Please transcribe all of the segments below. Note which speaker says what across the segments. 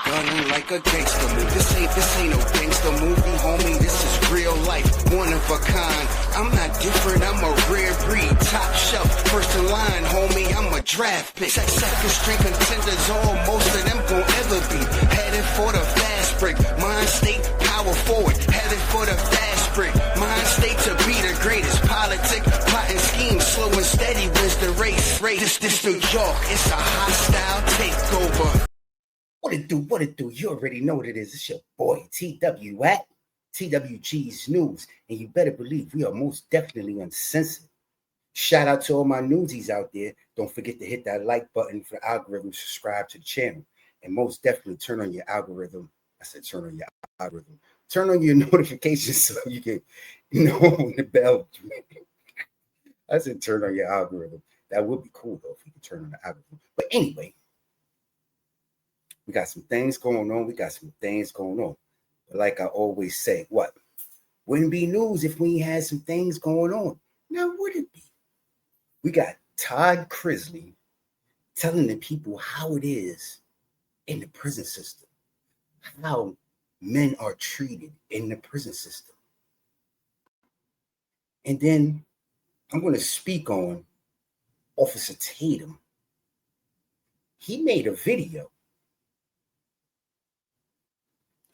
Speaker 1: gunning like a gangster movie. This ain't no gangster movie, homie. This is real life, one of a kind. I'm not different, I'm a rare breed, top shelf, first in line, homie. I'm a draft pick. Second string contenders, all most of them gon' ever be. Headed for the fast break, mind state, power forward. Headed for the fast break, mind state to be the greatest. Politic, plotting schemes, slow and steady wins the race. This New York, it's a hostile takeover. What it do? You already know what it is. It's your boy, TW at Tw.GeezNews. And you better believe we are most definitely uncensored. Shout out to all my newsies out there. Don't forget to hit that like button for the algorithm, subscribe to the channel. And most definitely turn on your algorithm. I said turn on your algorithm. Turn on your notifications so you can when the bell. I said turn on your algorithm. That would be cool, though, if you could turn on the algorithm. But anyway, we got some things going on. But like I always say, what? Wouldn't be news if we had some things going on. Now, would it be? We got Todd Chrisley telling the people how it is in the prison system, how men are treated in the prison system. And then I'm going to speak on Officer Tatum. He made a video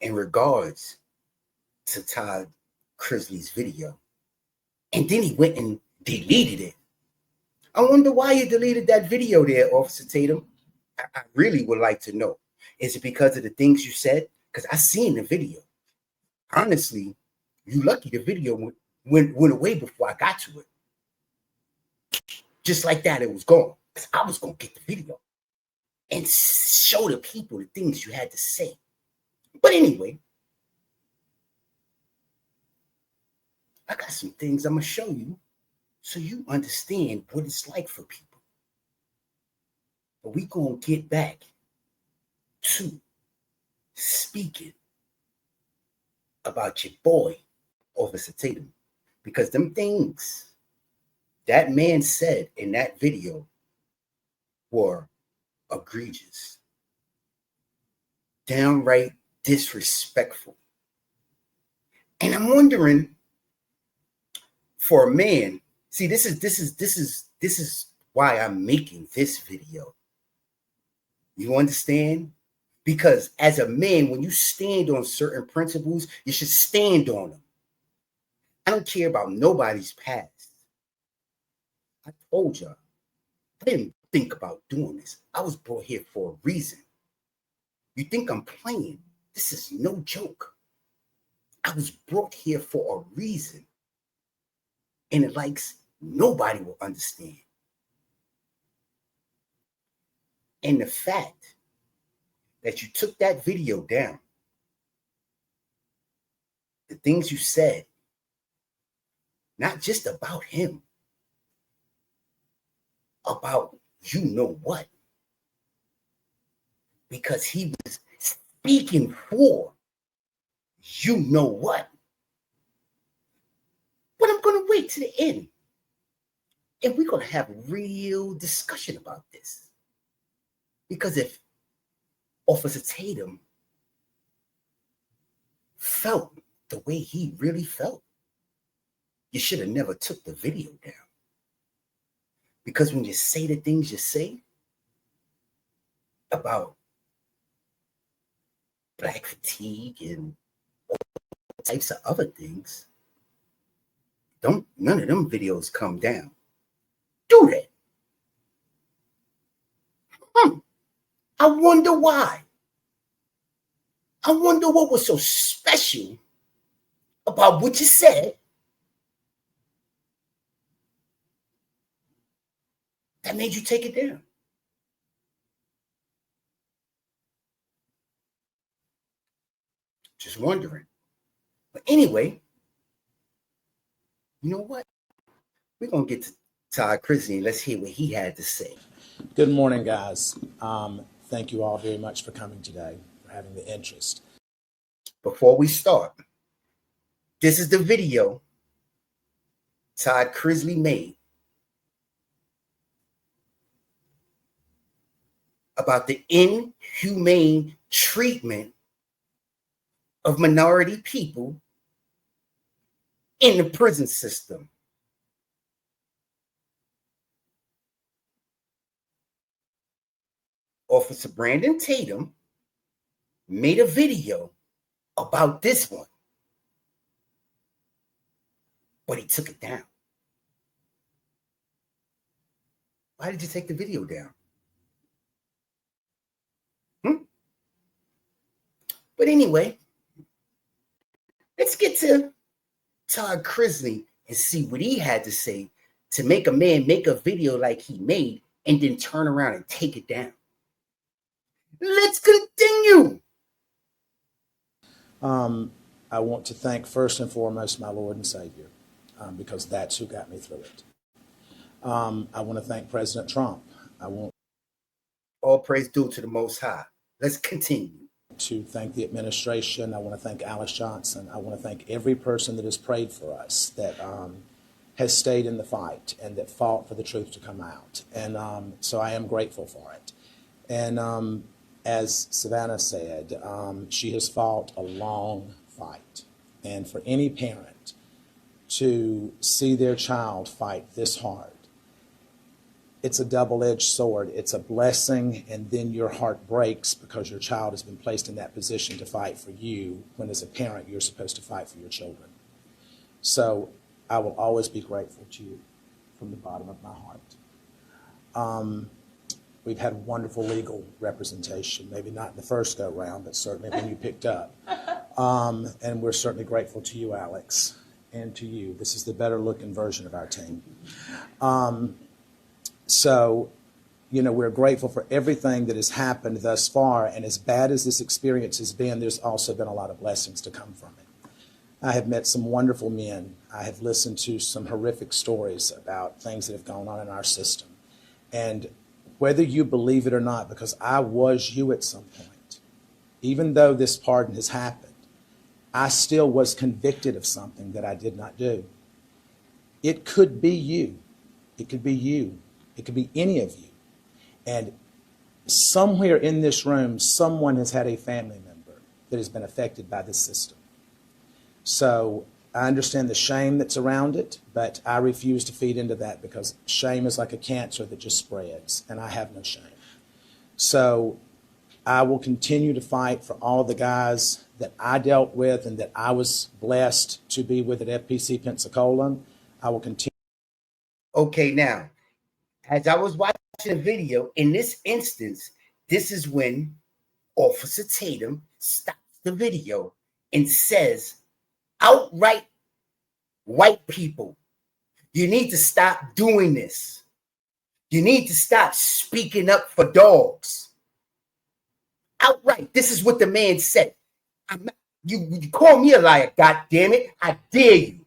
Speaker 1: in regards to Todd Chrisley's video. And then he went and deleted it. I wonder why you deleted that video there, Officer Tatum. I really would like to know. Is it because of the things you said? Because I seen the video. Honestly, you lucky the video went away before I got to it. Just like that, it was gone. Because I was going to get the video and show the people the things you had to say. But anyway, I got some things I'm going to show you so you understand what it's like for people. But we're going to get back to speaking about your boy, Officer Tatum, because them things that man said in that video were egregious, downright disrespectful. And I'm wondering, for a man, see, this is why I'm making this video. You understand? Because as a man, when you stand on certain principles, you should stand on them. I don't care about nobody's past. I told y'all, I didn't think about doing this. I was brought here for a reason. You think I'm playing? This is no joke. I was brought here for a reason. And it likes nobody will understand. And the fact that you took that video down, the things you said, not just about him, about you know what, because he was speaking for you know what. But I'm going to wait to the end, and we're going to have a real discussion about this. Because if Officer Tatum felt the way he really felt, you should have never took the video down. Because when you say the things you say about black fatigue and all types of other things, none of them videos come down. Do that. I wonder why. I wonder what was so special about what you said that made you take it down. Just wondering. But anyway, you know what? We're going to get to Todd Chrisley and let's hear what he had to say.
Speaker 2: Good morning, guys. Thank you all very much for coming today, for having the interest.
Speaker 1: Before we start, this is the video Todd Chrisley made about the Inhumane treatment of minority people in the prison system. Officer Brandon Tatum made a video about this one, but he took it down. Why did you take the video down? But anyway, let's get to Todd Chrisley and see what he had to say to make a man make a video like he made and then turn around and take it down. Let's continue.
Speaker 2: I want to thank first and foremost my Lord and Savior, because that's who got me through it. I want to thank President Trump.
Speaker 1: All praise due to the Most High. Let's continue.
Speaker 2: To thank the administration. I want to thank Alice Johnson. I want to thank every person that has prayed for us, that has stayed in the fight and that fought for the truth to come out. And so I am grateful for it. And as Savannah said, she has fought a long fight. And for any parent to see their child fight this hard, it's a double-edged sword. It's a blessing, and then your heart breaks because your child has been placed in that position to fight for you, when as a parent you're supposed to fight for your children. So I will always be grateful to you from the bottom of my heart. We've had wonderful legal representation, maybe not in the first go-round, but certainly when you picked up. And we're certainly grateful to you, Alex, and to you. This is the better-looking version of our team. So, we're grateful for everything that has happened thus far, and as bad as this experience has been, there's also been a lot of blessings to come from it. I have met some wonderful men. I have listened to some horrific stories about things that have gone on in our system. And whether you believe it or not, because I was you at some point, even though this pardon has happened, I still was convicted of something that I did not do. It could be you. It could be you. It could be any of you. And somewhere in this room, someone has had a family member that has been affected by this system. So I understand the shame that's around it, but I refuse to feed into that, because shame is like a cancer that just spreads, and I have no shame. So I will continue to fight for all the guys that I dealt with and that I was blessed to be with at FPC Pensacola. I will continue.
Speaker 1: Okay, now, as I was watching the video, in this instance, this is when Officer Tatum stops the video and says, outright, white people, you need to stop doing this. You need to stop speaking up for dogs. Outright, this is what the man said. You call me a liar, God damn it. I dare you.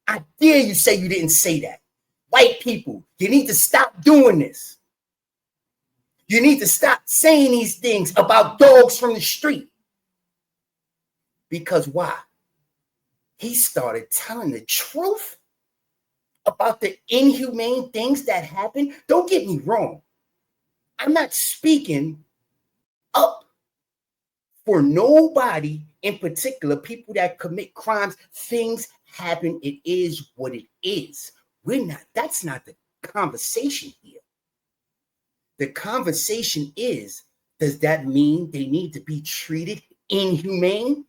Speaker 1: I dare you say you didn't say that. White people, you need to stop doing this. You need to stop saying these things about dogs from the street. Because why? He started telling the truth about the inhumane things that happen. Don't get me wrong. I'm not speaking up for nobody in particular, people that commit crimes. Things happen. It is what it is. That's not the conversation here. The conversation is, does that mean they need to be treated inhumane?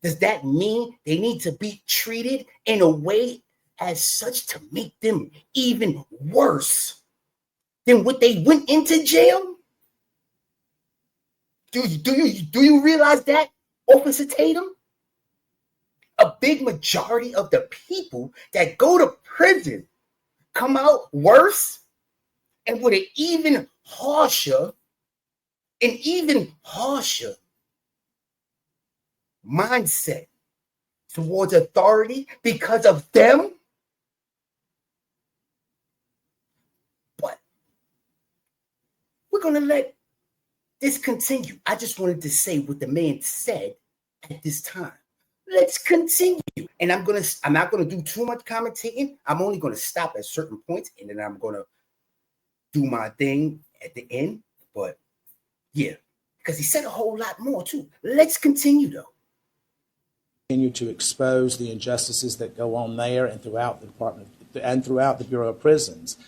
Speaker 1: Does that mean they need to be treated in a way as such to make them even worse than what they went into jail? Do you realize that, Officer Tatum? A big majority of the people that go to prison come out worse and with an even harsher mindset towards authority because of them. But we're going to let this continue. I just wanted to say what the man said at this time. Let's continue. And I'm not gonna do too much commentating. I'm only gonna stop at certain points, and then I'm gonna do my thing at the end. But yeah,
Speaker 3: because he said a whole lot more too. Let's continue though.
Speaker 2: Continue to expose the injustices that go on there and throughout the department and throughout the Bureau of Prisons.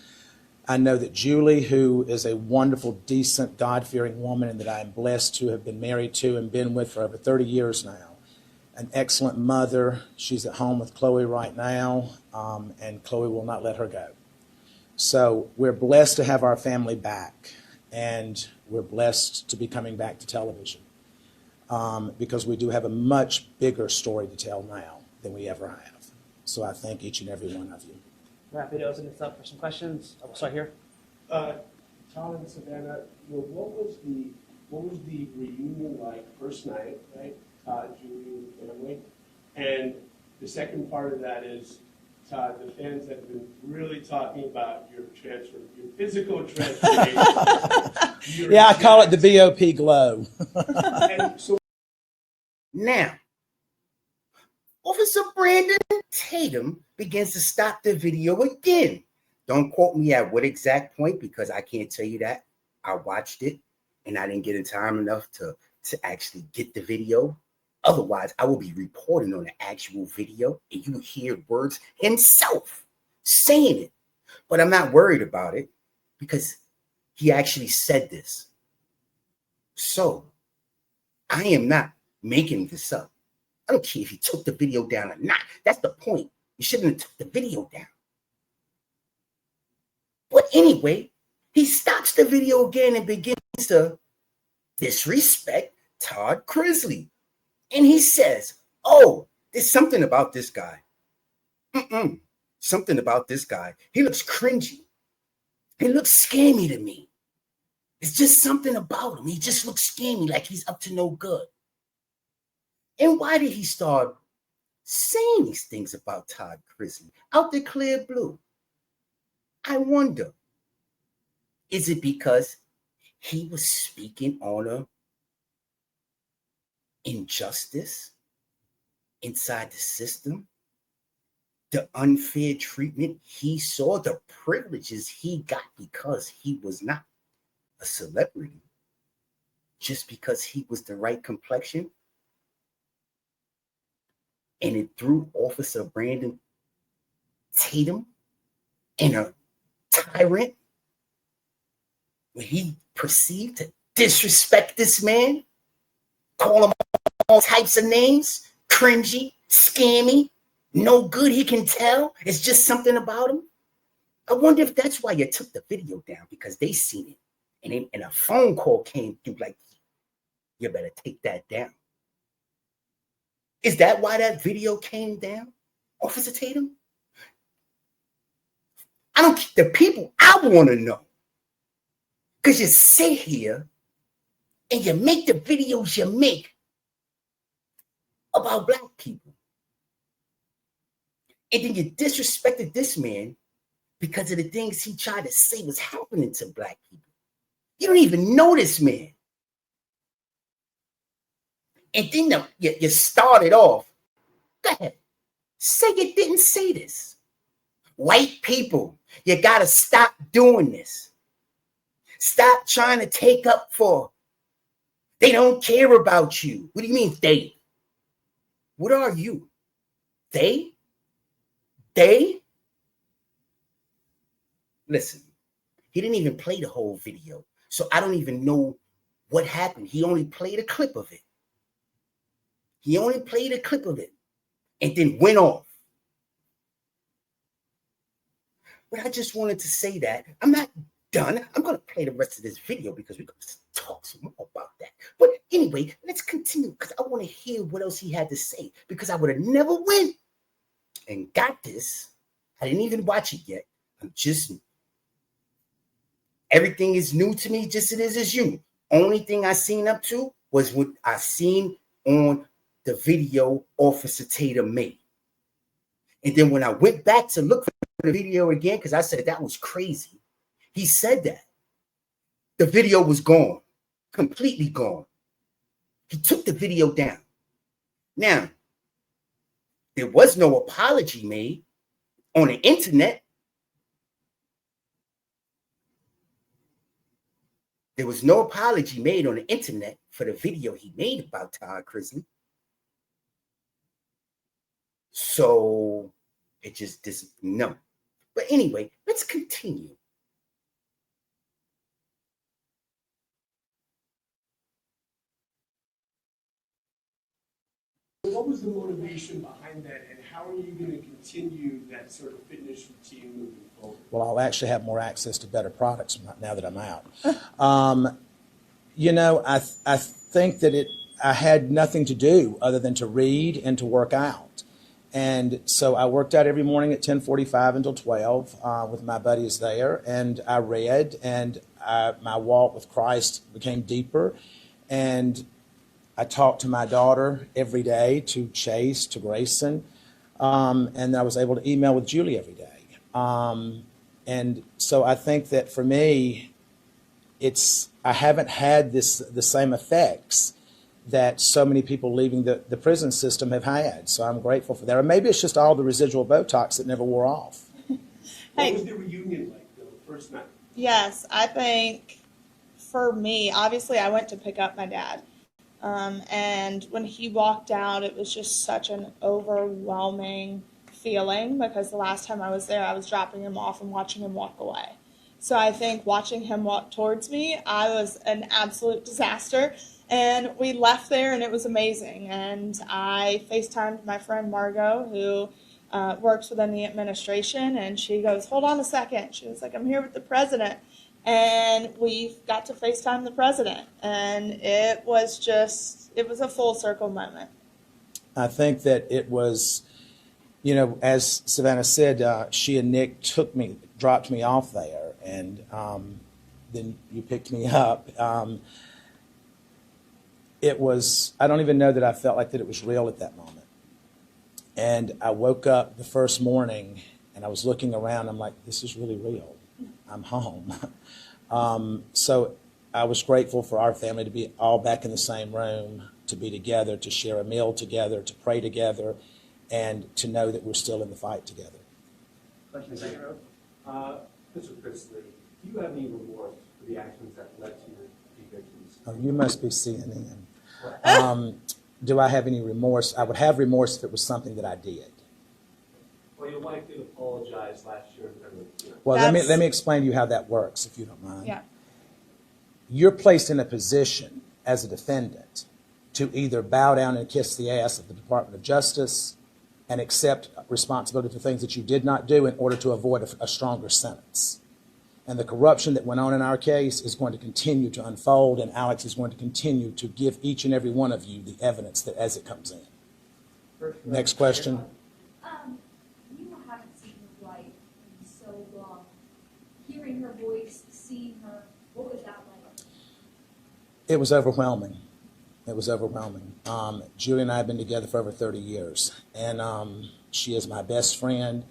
Speaker 2: I know that Julie, who is a wonderful, decent, God-fearing woman and that I am blessed to have been married to and been with for over 30 years now, an excellent mother. She's at home with Chloe right now, and Chloe will not let her go. So we're blessed to have our family back, and we're blessed to be coming back to television because we do have a much bigger story to tell now than we ever have. So I thank each and every one of you.
Speaker 4: We're happy to open this up for some questions. We'll start here.
Speaker 5: Todd and Savannah, what was the reunion like first night, right? Todd, Julie, and family. And the second part of that is, Todd, the fans have been really talking about your physical transformation.
Speaker 2: Yeah, I call it the BOP glow.
Speaker 5: And so
Speaker 3: Now, Officer Brandon Tatum begins to stop the video again. Don't quote me at what exact point because I can't tell you that. I watched it and I didn't get in time enough to actually get the video. Otherwise, I will be reporting on the actual video and you will hear words himself saying it. But I'm not worried about it because he actually said this. So I am not making this up. I don't care if he took the video down or not. That's the point. You shouldn't have took the video down. But anyway, he stops the video again and begins to disrespect Todd Chrisley. And he says, oh, there's something about this guy. Something about this guy. He looks cringy. He looks scammy to me. It's just something about him. He just looks scammy, like he's up to no good. And why did he start saying these things about Todd Chrisley out the clear blue? I wonder, is it because he was speaking on a injustice inside the system, the unfair treatment he saw, the privileges he got because he was not a celebrity, just because he was the right complexion? And it threw Officer Brandon Tatum in a tyrant when he perceived to disrespect this man, call him all types of names, cringy, scammy, no good he can tell. It's just something about him. I wonder if that's why you took the video down, because they seen it. And a phone call came through like, you better take that down. Is that why that video came down, Officer Tatum? The people I want to know. Because you sit here and you make the videos you make about Black people. And then you disrespected this man because of the things he tried to say was happening to Black people. You don't even know this man. And then you started off. Go ahead. Say you didn't say this. White people, you got to stop doing this. Stop trying to take up for. They don't care about you. What do you mean they? What are you? They? They? Listen, he didn't even play the whole video. So I don't even know what happened. He only played a clip of it. He only played a clip of it and then went off. But I just wanted to say that I'm not done. I'm going to play the rest of this video because we're going to talk some more about that. But anyway, let's continue because I want to hear what else he had to say, because I would have never went and got this. I didn't even watch it yet. Everything is new to me, just as you. Only thing I seen up to was what I seen on the video Officer Tatum made. And then when I went back to look for the video again, because I said that was crazy, he said that the video was gone, completely gone. He took the video down. Now, there was no apology made on the internet. There was no apology made on the internet for the video he made about Todd Chrisley. So it just no. But anyway, let's continue.
Speaker 5: What was the motivation behind that, and how are you going to continue that sort of fitness routine moving forward?
Speaker 2: Well, I'll actually have more access to better products now that I'm out. You know, I think that I had nothing to do other than to read and to work out. And so I worked out every morning at 10:45 until 12 with my buddies there, and I read, and my walk with Christ became deeper, and I talked to my daughter every day, to Chase, to Grayson, and I was able to email with Julie every day. And so I think that for me, I haven't had the same effects that so many people leaving the prison system have had. So I'm grateful for that. Or maybe it's just all the residual Botox that never wore off.
Speaker 5: What was the reunion like, though, the first night?
Speaker 6: Yes, I think for me, obviously I went to pick up my dad. And when he walked out, it was just such an overwhelming feeling, because the last time I was there, I was dropping him off and watching him walk away. So I think watching him walk towards me, I was an absolute disaster. And we left there, and it was amazing. And I FaceTimed my friend Margot, who works within the administration, and she goes, "Hold on a second." She was like, "I'm here with the president." And we got to FaceTime the president, and it was a full circle moment.
Speaker 2: I think that it was, you know, as Savannah said, she and Nick dropped me off there, and then you picked me up. It was, I don't even know that I felt like that it was real at that moment. And I woke up the first morning, and I was looking around, I'm like, this is really real. I'm home. So I was grateful for our family to be all back in the same room, to be together, to share a meal together, to pray together, and to know that we're still in the fight together.
Speaker 4: Question in the second row.
Speaker 7: Mr. Chrisley, do you have any remorse for the actions that led to your evictions?
Speaker 2: Oh, you must be CNN. Do I have any remorse? I would have remorse if it was something that I did.
Speaker 7: Well, your wife did apologize last year.
Speaker 2: Well, let me explain to you how that works, if you don't mind.
Speaker 6: Yeah.
Speaker 2: You're placed in a position as a defendant to either bow down and kiss the ass of the Department of Justice and accept responsibility for things that you did not do in order to avoid a stronger sentence. And the corruption that went on in our case is going to continue to unfold, and Alex is going to continue to give each and every one of you the evidence that as it comes in. Next question.
Speaker 8: You haven't seen your wife in so long. Hearing her voice, seeing her, what was that like?
Speaker 2: It was overwhelming. It was overwhelming. Julie and I have been together for over 30 years, and she is my best friend.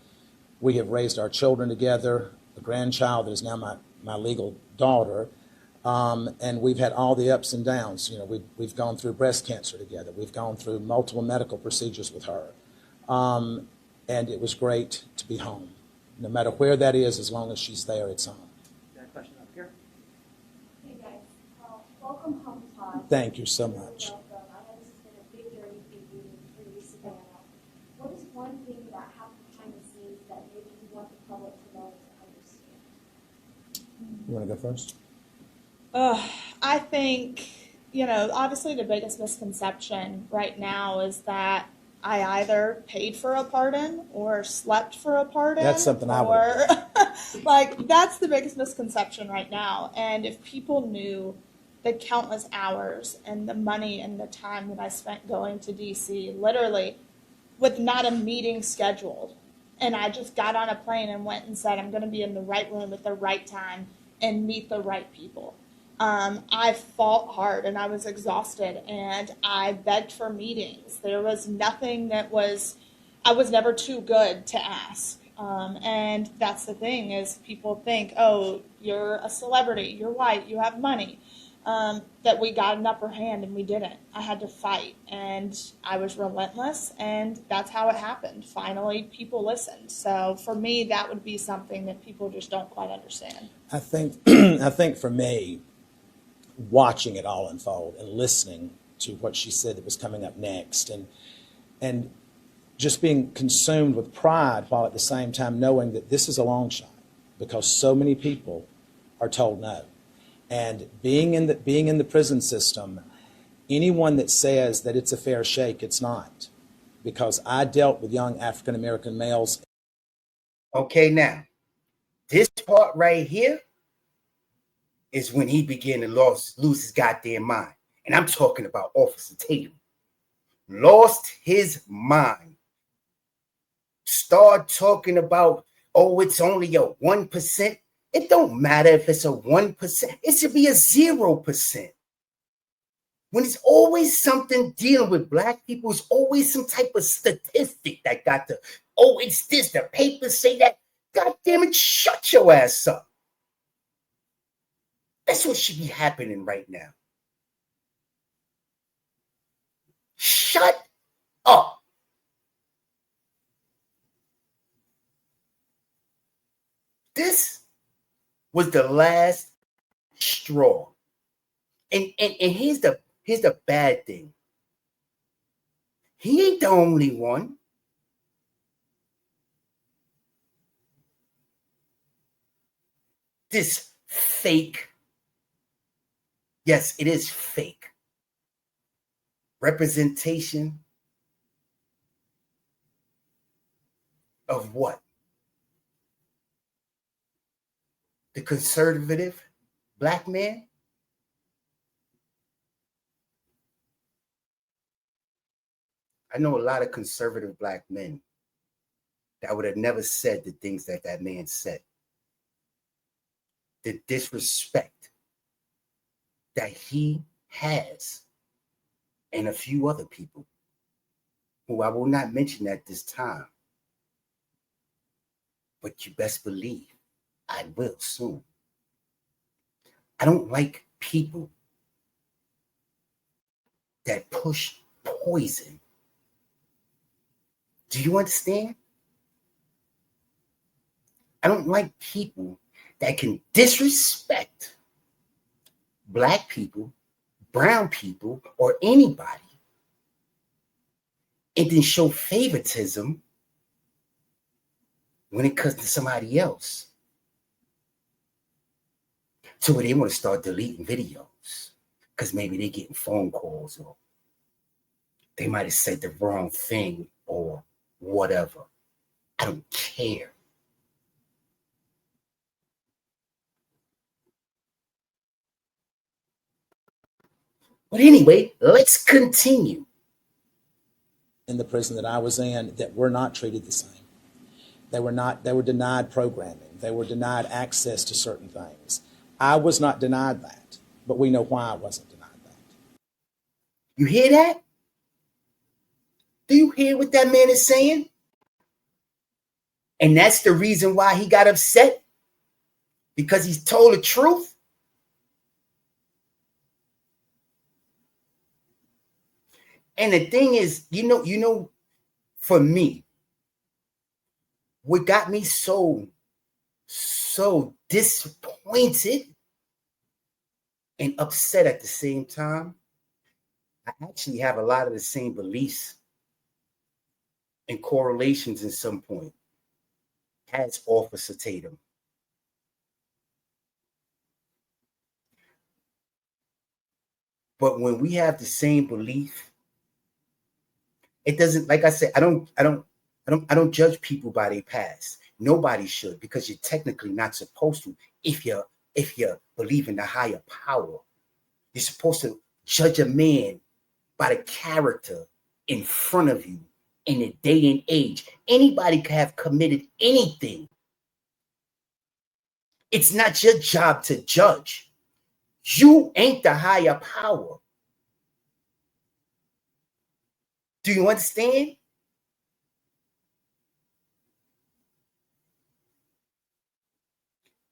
Speaker 2: We have raised our children together, a grandchild that is now my legal daughter, and we've had all the ups and downs. You know, we've gone through breast cancer together. We've gone through multiple medical procedures with her, and it was great to be home. No matter where that is, as long as she's there, it's home.
Speaker 4: Question up here.
Speaker 8: Hey guys, welcome home, Todd.
Speaker 2: Thank you so much.
Speaker 8: Welcome. I know this has been a big journey for you, Savannah. What is one thing that happened behind the scenes that maybe you want the public to know to understand?
Speaker 2: You want to go first?
Speaker 6: I think, obviously the biggest misconception right now is that I either paid for a pardon or slept for a pardon.
Speaker 2: That's something I would
Speaker 6: like, that's the biggest misconception right now. And if people knew the countless hours and the money and the time that I spent going to D.C., literally with not a meeting scheduled, and I just got on a plane and went and said, I'm going to be in the right room at the right time and meet the right people. I fought hard and I was exhausted and I begged for meetings. There was nothing I was never too good to ask. And that's the thing is people think, oh, you're a celebrity, you're white, you have money, that we got an upper hand, and we didn't. I had to fight, and I was relentless, and that's how it happened. Finally, people listened. So for me, that would be something that people just don't quite understand.
Speaker 2: I think for me, watching it all unfold and listening to what she said that was coming up next, and just being consumed with pride while at the same time knowing that this is a long shot because so many people are told no. And being in the prison system, anyone that says that it's a fair shake, it's not. Because I dealt with young African American males.
Speaker 3: Okay, now, this part right here is when he began to lose his goddamn mind. And I'm talking about Officer Tatum. Lost his mind. Start talking about, oh, it's only a 1%. It don't matter if it's a 1%. It should be a 0%. When it's always something dealing with black people, it's always some type of statistic that got to, oh, it's this, the papers say that. God damn it, shut your ass up. That's what should be happening right now. Shut up. This was the last straw. And here's the bad thing. He ain't the only one. This fake, yes, it is fake, representation of what? The conservative black man? I know a lot of conservative black men that would have never said the things that that man said. The disrespect that he has, and a few other people who I will not mention at this time, but you best believe I will soon. I don't like people that push poison. Do you understand? I don't like people that can disrespect black people, brown people, or anybody, and then show favoritism when it comes to somebody else. So they want to start deleting videos because maybe they're getting phone calls or they might have said the wrong thing or whatever. I don't care. But anyway, let's continue.
Speaker 2: In the prison that I was in that were not treated the same. They were denied programming. They were denied access to certain things. I was not denied that, but we know why I wasn't denied that.
Speaker 3: You hear that? Do you hear what that man is saying? And that's the reason why he got upset? Because he's told the truth? And the thing is, you know, for me, what got me so disappointed and upset at the same time, I actually have a lot of the same beliefs and correlations in some point as Officer Tatum. But when we have the same belief, it doesn't, like I said, I don't judge people by their past. Nobody should, because you're technically not supposed to. If you believe in the higher power, you're supposed to judge a man by the character in front of you in the day and age. Anybody can have committed anything. It's not your job to judge. You ain't the higher power. Do you understand?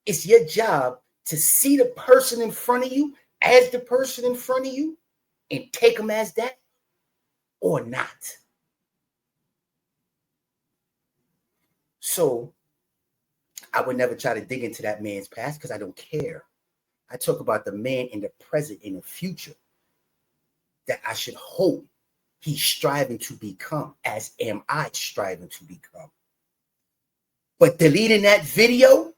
Speaker 3: It's your job to see the person in front of you as the person in front of you and take them as that or not. So I would never try to dig into that man's past because I don't care. I talk about the man in the present, in the future, that I should hope he's striving to become, as am I striving to become. But deleting that video,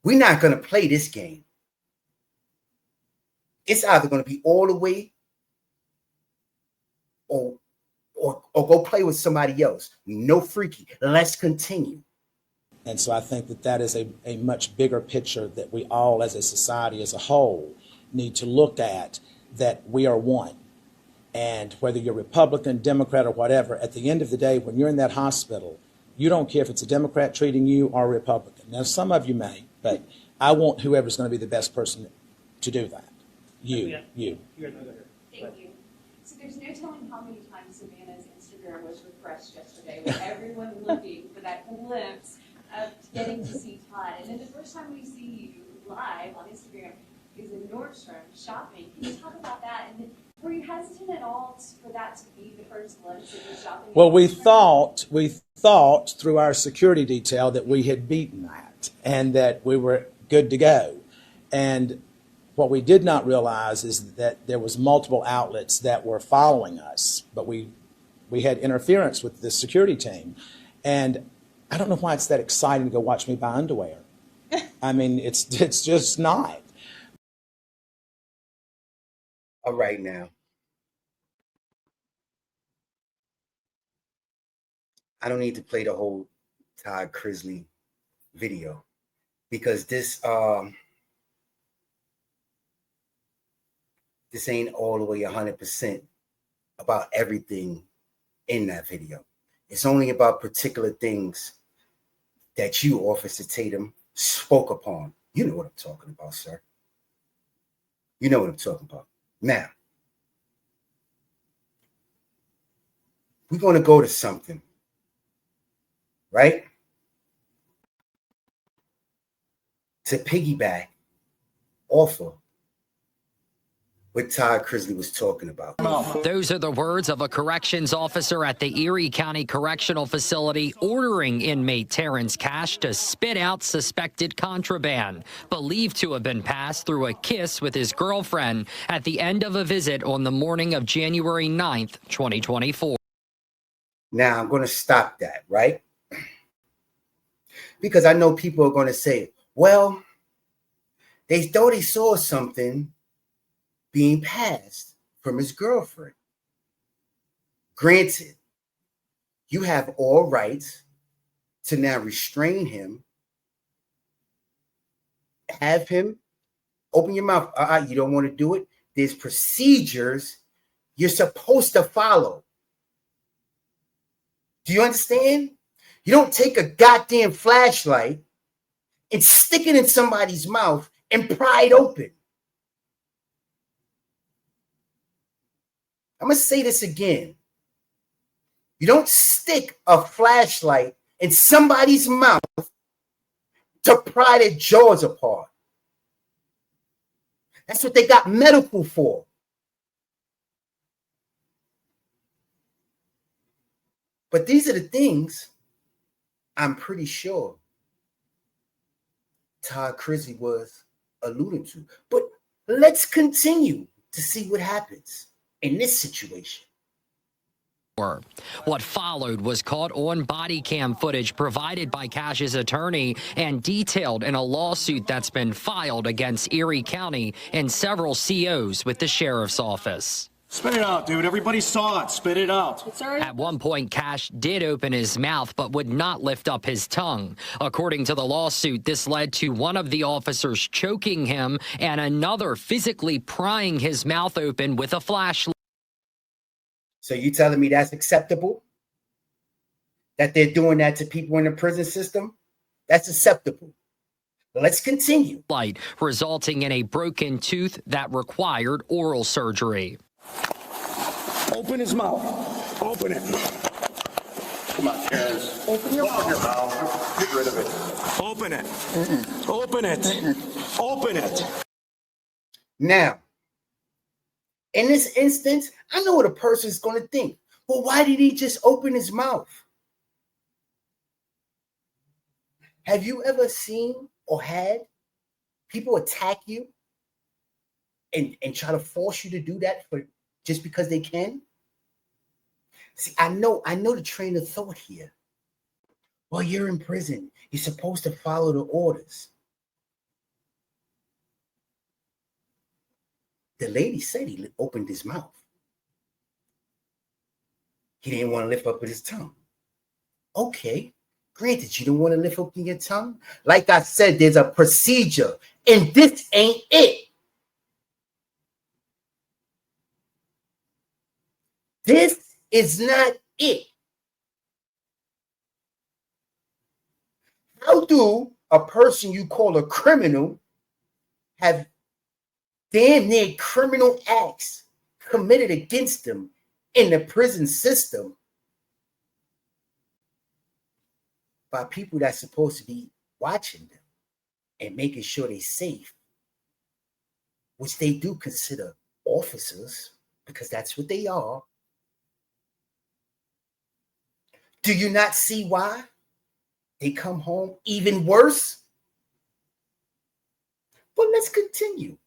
Speaker 3: we're not going to play this game. It's either going to be all the way or go play with somebody else. No freaky. Let's continue.
Speaker 2: And so I think that that is a much bigger picture that we all as a society as a whole need to look at, that we are one. And whether you're Republican, Democrat, or whatever, at the end of the day, when you're in that hospital, you don't care if it's a Democrat treating you or a Republican. Now, some of you may, but I want whoever's going to be the best person to do that. You.
Speaker 4: You're another.
Speaker 9: Thank you. So there's no telling how many times Savannah's Instagram was refreshed yesterday, with everyone looking for that glimpse of getting to see Todd. And then the first time we see you live on Instagram is in Nordstrom shopping. Can you talk about that? And then were you hesitant at all for that to be the first glimpse of you shopping?
Speaker 2: Well, we thought through our security detail that we had beaten that and that we were good to go. And what we did not realize is that there was multiple outlets that were following us, but we had interference with the security team. And I don't know why it's that exciting to go watch me buy underwear. I mean, it's just not.
Speaker 3: All right, now. I don't need to play the whole Todd Chrisley video because this ain't all the way 100% about everything in that video. It's only about particular things that you, Officer Tatum, spoke upon. You know what I'm talking about, sir. You know what I'm talking about. Now, we're going to go to something, right? To piggyback off of what Todd Chrisley was talking about.
Speaker 10: Those are the words of a corrections officer at the Erie County Correctional Facility ordering inmate Terrence Cash to spit out suspected contraband, believed to have been passed through a kiss with his girlfriend at the end of a visit on the morning of January 9th, 2024.
Speaker 3: Now, I'm going to stop that, right? Because I know people are going to say, well, they thought he saw something being passed from his girlfriend. Granted, you have all rights to now restrain him, have him open your mouth. You don't want to do it. There's procedures you're supposed to follow. Do you understand? You don't take a goddamn flashlight and stick it in somebody's mouth and pry it open. I'm going to say this again. You don't stick a flashlight in somebody's mouth to pry their jaws apart. That's what they got medical for. But these are the things I'm pretty sure Todd Chrisley was alluding to. But let's continue to see what happens in this situation.
Speaker 10: What followed was caught on body cam footage provided by Cash's attorney and detailed in a lawsuit that's been filed against Erie County and several COs with the sheriff's office.
Speaker 11: Spit it out, dude. Everybody saw it. Spit it out.
Speaker 10: At one point, Cash did open his mouth but would not lift up his tongue. According to the lawsuit, this led to one of the officers choking him and another physically prying his mouth open with a flashlight.
Speaker 3: So you telling me that's acceptable? That they're doing that to people in the prison system? That's acceptable. Let's continue.
Speaker 10: Resulting in a broken tooth that required oral surgery.
Speaker 11: Open his mouth. Open it.
Speaker 12: Come on, Terrence. Open your mouth. Get rid of it.
Speaker 11: Open it. Open it. Open it.
Speaker 3: Now, in this instance, I know what a person's going to think. Well, why did he just open his mouth? Have you ever seen or had people attack you and try to force you to do that for just because they can? See, I know the train of thought here. Well, you're in prison. You're supposed to follow the orders. The lady said he opened his mouth. He didn't want to lift up his tongue. Okay, granted, you don't want to lift up your tongue. Like I said, there's a procedure, and this ain't it. This is not it. How do a person you call a criminal have damn near criminal acts committed against them in the prison system by people that's supposed to be watching them and making sure they're safe, which they do consider officers because that's what they are? Do you not see why they come home even worse? But let's continue.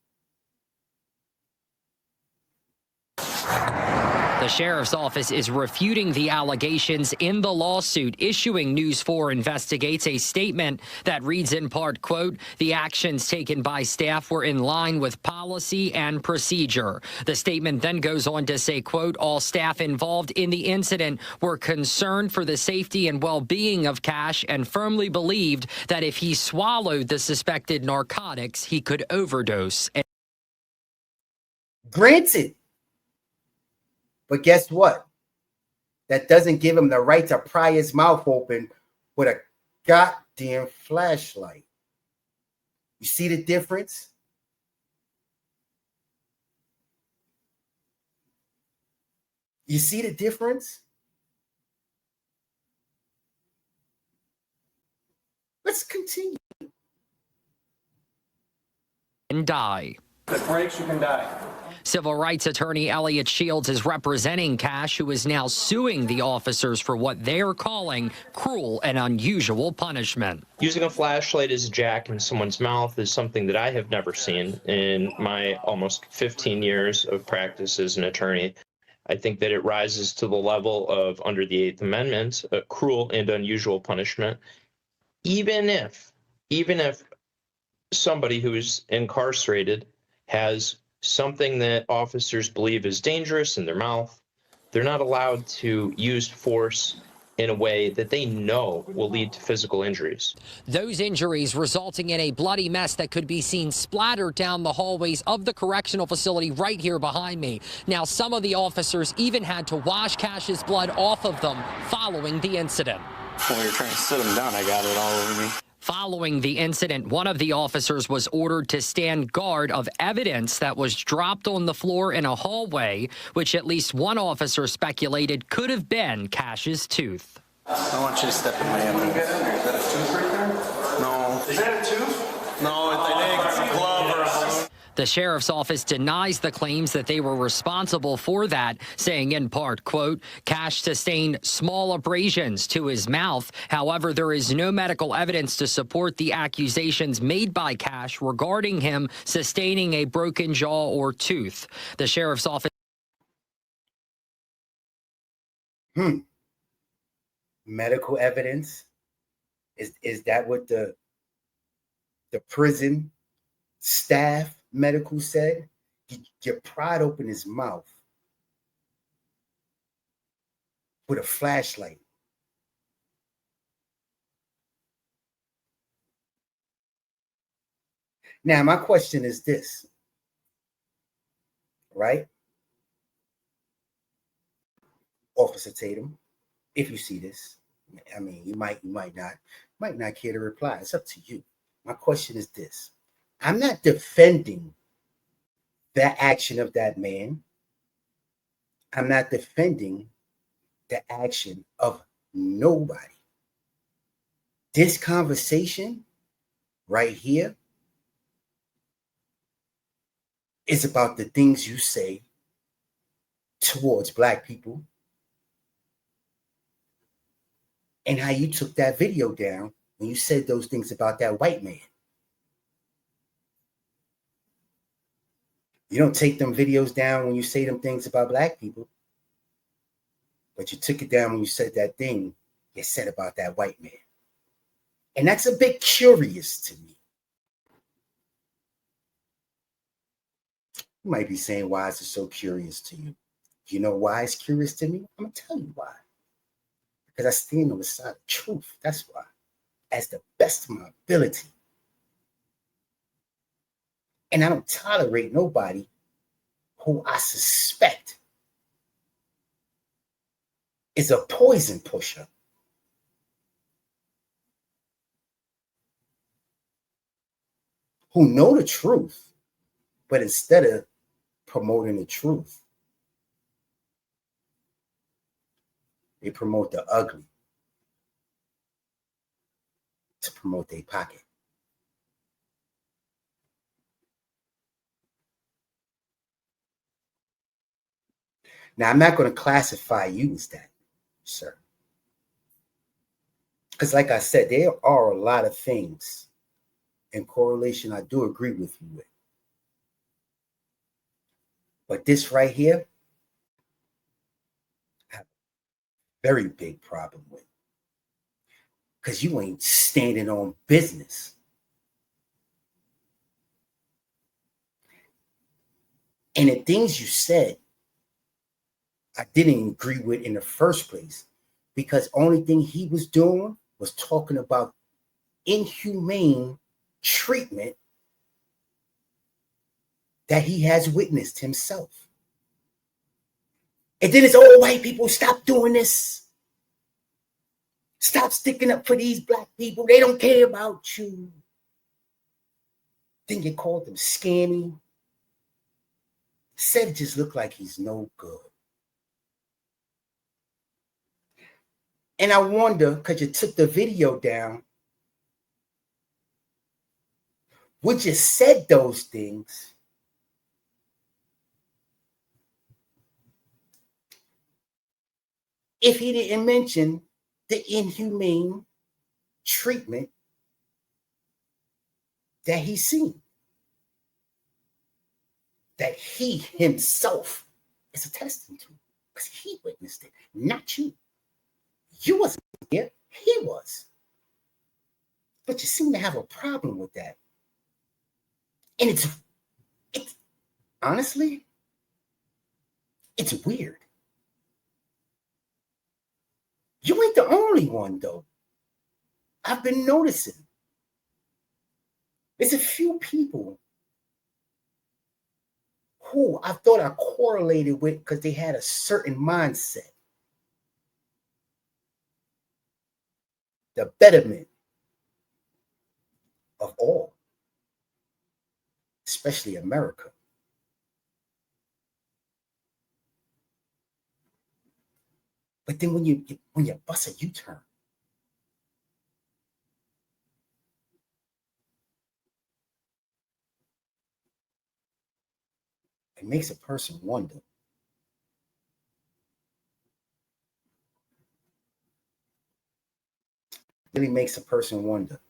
Speaker 10: The sheriff's office is refuting the allegations in the lawsuit, issuing News 4 Investigates a statement that reads in part, quote, "The actions taken by staff were in line with policy and procedure." The statement then goes on to say, quote, "All staff involved in the incident were concerned for the safety and well-being of Cash and firmly believed that if he swallowed the suspected narcotics, he could overdose."
Speaker 3: Granted. But guess what? That doesn't give him the right to pry his mouth open with a goddamn flashlight. You see the difference? You see the difference? Let's continue.
Speaker 10: And die.
Speaker 7: If it breaks, you can die.
Speaker 10: Civil rights attorney Elliot Shields is representing Cash, who is now suing the officers for what they're calling cruel and unusual punishment.
Speaker 13: Using a flashlight as a jack in someone's mouth is something that I have never seen in my almost 15 years of practice as an attorney. I think that it rises to the level of, under the Eighth Amendment, a cruel and unusual punishment, even if somebody who is incarcerated has something that officers believe is dangerous in their mouth. They're not allowed to use force in a way that they know will lead to physical injuries.
Speaker 10: Those injuries resulting in a bloody mess that could be seen splattered down the hallways of the correctional facility right here behind me. Now, some of the officers even had to wash Cash's blood off of them following the incident.
Speaker 14: When we were trying to sit him down, I got it all over me.
Speaker 10: Following the incident, one of the officers was ordered to stand guard of evidence that was dropped on the floor in a hallway, which at least one officer speculated could have been Cash's tooth.
Speaker 14: I want you to step in my hand.
Speaker 11: Is that a tooth right there?
Speaker 14: No.
Speaker 11: Is that a tooth?
Speaker 14: No, I think it's a glove or a balloon.
Speaker 10: The sheriff's office denies the claims that they were responsible for that, saying in part, quote, "Cash sustained small abrasions to his mouth. However, there is no medical evidence to support the accusations made by Cash regarding him sustaining a broken jaw or tooth." The sheriff's office.
Speaker 3: Medical evidence? Is that what the prison staff medical said? You pried open his mouth with a flashlight. Now, my question is this, right? Officer Tatum, if you see this, I mean, you might not care to reply. It's up to you. My question is this. I'm not defending the action of that man. I'm not defending the action of nobody. This conversation right here is about the things you say towards Black people and how you took that video down when you said those things about that white man. You don't take them videos down when you say them things about black people. But you took it down when you said that thing you said about that white man. And that's a bit curious to me. You might be saying, why is it so curious to you? You know why it's curious to me? I'm going to tell you why. Because I stand on the side of truth. That's why. As the best of my ability. And I don't tolerate nobody who I suspect is a poison pusher. Who know the truth, but instead of promoting the truth, they promote the ugly to promote their pocket. Now, I'm not going to classify you as that, sir. Because like I said, there are a lot of things in correlation I do agree with you with. But this right here, I have a very big problem with. Because you ain't standing on business. And the things you said, I didn't agree with in the first place. Because only thing he was doing was talking about inhumane treatment that he has witnessed himself. And then it's all white people, stop doing this. Stop sticking up for these black people. They don't care about you. Then you called them scammy. Said it just looked like he's no good. And I wonder, because you took the video down, would you said those things if he didn't mention the inhumane treatment that he's seen? That he himself is attesting to. Because he witnessed it, not you. You wasn't here, he was. But you seem to have a problem with that. And it's honestly, it's weird. You ain't the only one, though. I've been noticing. There's a few people who I thought I correlated with because they had a certain mindset. The betterment of all, especially America. But then when you bust a U-turn, it makes a person wonder. It really makes a person wonder.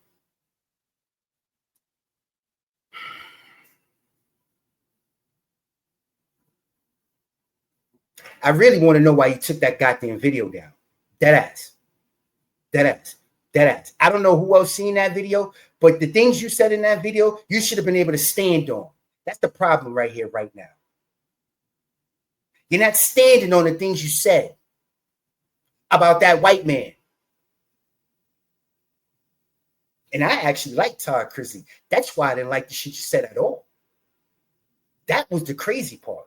Speaker 3: I really want to know why you took that goddamn video down. Dead ass. Dead ass. Dead ass. I don't know who else seen that video, but the things you said in that video, you should have been able to stand on. That's the problem right here, right now. You're not standing on the things you said about that white man. And I actually like Todd Chrisley. That's why I didn't like the shit you said at all. That was the crazy part.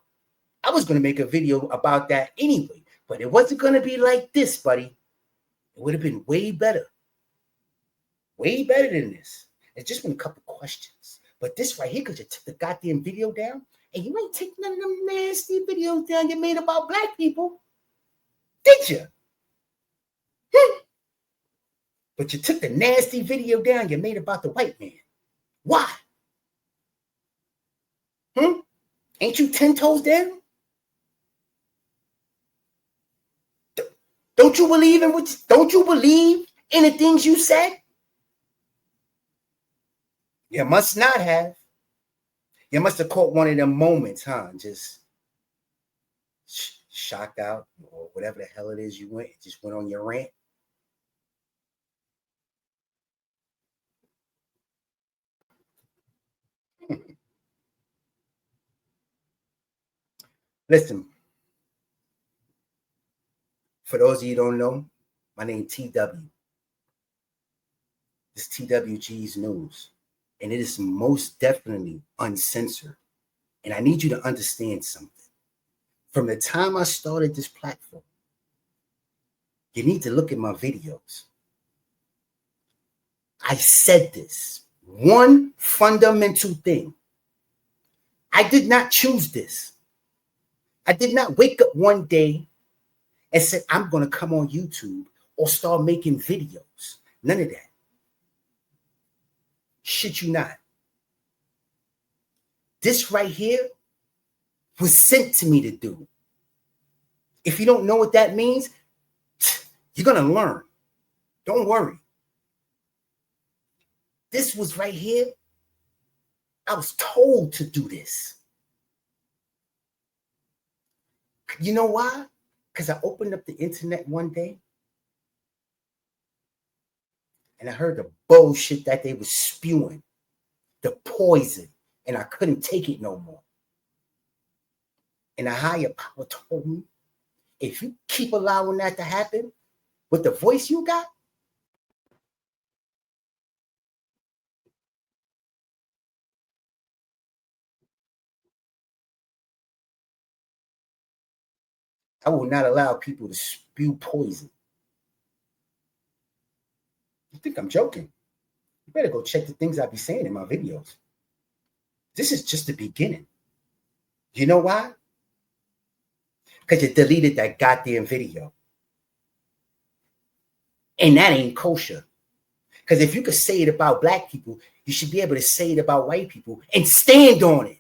Speaker 3: I was going to make a video about that anyway, but it wasn't going to be like this, buddy. It would have been way better. Way better than this. It's just been a couple questions. But this right here, because you took the goddamn video down, and you ain't taking none of them nasty videos down you made about black people. Did you? But you took the nasty video down you made about the white man. Why? Ain't you 10 toes down? Don't you believe in the things you said? You must not have. You must have caught one of them moments, huh? Just shocked out or whatever the hell it is you just went on your rant. Listen, for those of you who don't know, my name is TW. This Tw.GeezNews, and it is most definitely uncensored. And I need you to understand something. From the time I started this platform, you need to look at my videos. I said this one fundamental thing. I did not choose this. I did not wake up one day and say, I'm going to come on YouTube or start making videos. None of that. Shit you not. This right here was sent to me to do. If you don't know what that means, you're going to learn. Don't worry. This was right here. I was told to do this. You know why? Because I opened up the internet one day and I heard the bullshit that they were spewing, the poison, and I couldn't take it no more. And a higher power told me, if you keep allowing that to happen with the voice you got, I will not allow people to spew poison. You think I'm joking? You better go check the things I be saying in my videos. This is just the beginning. You know why? Because you deleted that goddamn video. And that ain't kosher. Because if you could say it about black people, you should be able to say it about white people and stand on it.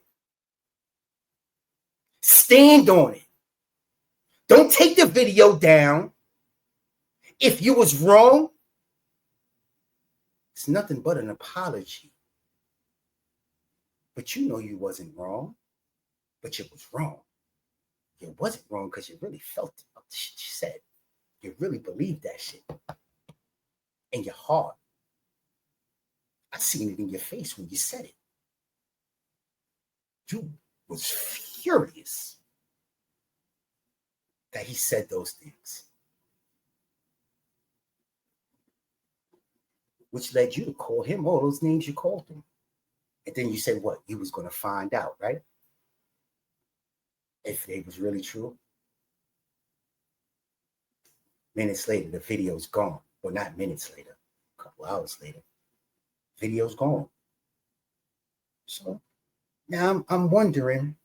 Speaker 3: Stand on it. Don't take the video down. If you was wrong, it's nothing but an apology. But you know you wasn't wrong. But you was wrong. You wasn't wrong because you really felt the shit you said. You really believed that shit. In your heart. I seen it in your face when you said it. You was furious that he said those things. Which led you to call him all those names you called him. And then you said what? You was going to find out, right? If it was really true. Minutes later, the video's gone. Well, not minutes later, a couple hours later. Video's gone. So now I'm wondering,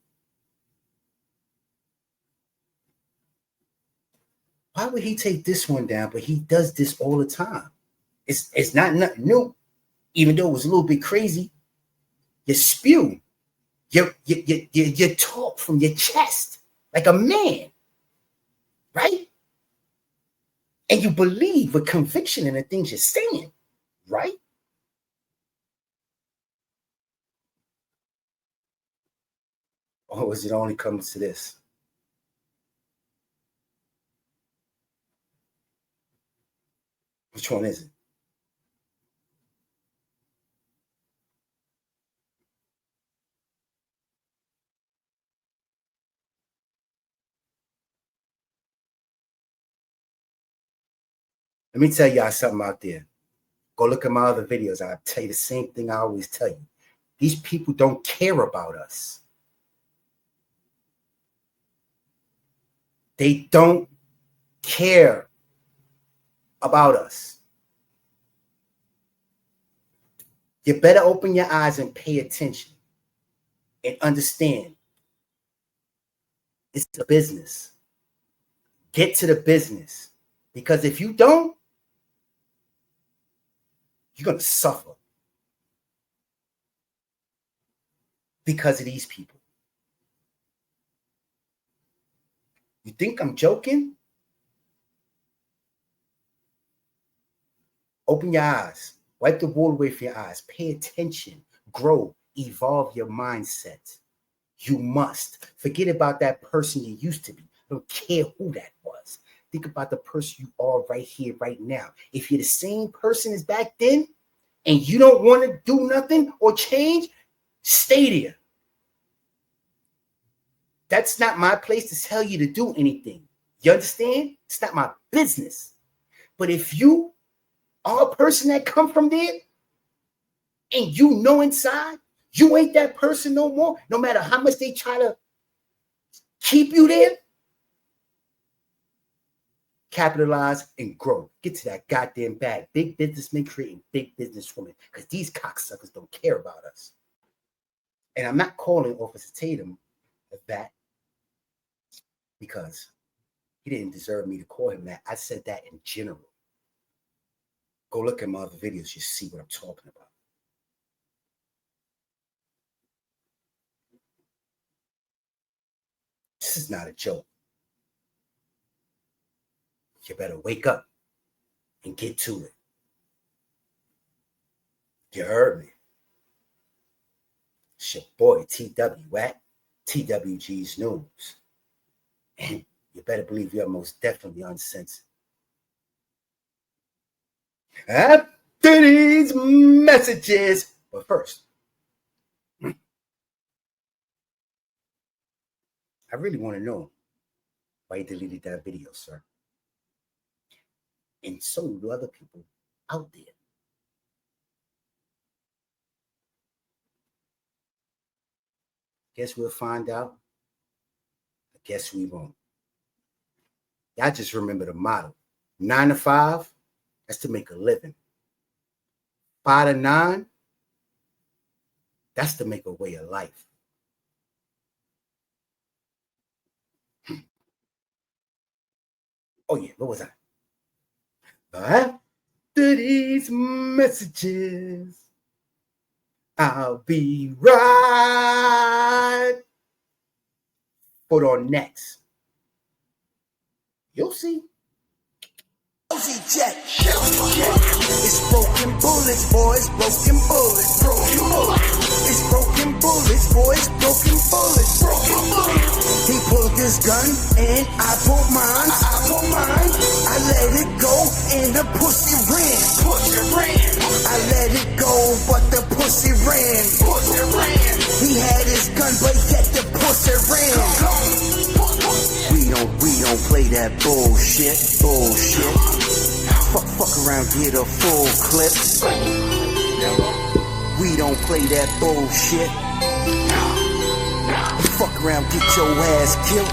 Speaker 3: why would he take this one down, but he does this all the time? It's not nothing new, even though it was a little bit crazy. You spew. You talk from your chest like a man, right? And you believe with conviction in the things you're saying, right? Or is it only coming to this? Which one is it? Let me tell y'all something out there. Go look at my other videos. I'll tell you the same thing I always tell you. These people don't care about us. They don't care about us. You better open your eyes and pay attention and understand it's a business. Get to the business. Because if you don't, you're going to suffer because of these people. You think I'm joking? Open your eyes. Wipe the wool away from your eyes. Pay attention. Grow. Evolve your mindset. You must. Forget about that person you used to be. I don't care who that was. Think about the person you are right here, right now. If you're the same person as back then and you don't want to do nothing or change, stay there. That's not my place to tell you to do anything. You understand? It's not my business. But if you are a person that come from there and you know inside, you ain't that person no more, no matter how much they try to keep you there, capitalize and grow. Get to that goddamn bag. Big businessmen creating big businesswomen because these cocksuckers don't care about us. And I'm not calling Officer Tatum that because he didn't deserve me to call him that. I said that in general. Go look at my other videos. You see what I'm talking about. This is not a joke. You better wake up and get to it. You heard me. It's your boy, TW at Tw.GeezNews. And you better believe you're most definitely uncensored. After these messages, but first, I really want to know why you deleted that video, sir. And so do other people out there. Guess we'll find out. I guess we won't. Y'all just remember the motto. 9 to 5, that's to make a living. 5 to 9, that's to make a way of life. Oh yeah, what was that? After these messages, I'll be right. Put on next. You'll see.
Speaker 1: Jet. It's broken bullets, boys, broken bullets, broken bullets. It's broken bullets, boys, broken bullets, broken bullets. He pulled his gun and I pulled mine. I let it go and the pussy ran. I let it go, but the pussy ran. He had his gun, but yet the pussy ran. We don't play that bullshit. Fuck around, get a full clip. We don't play that bullshit. Fuck around, get your ass killed.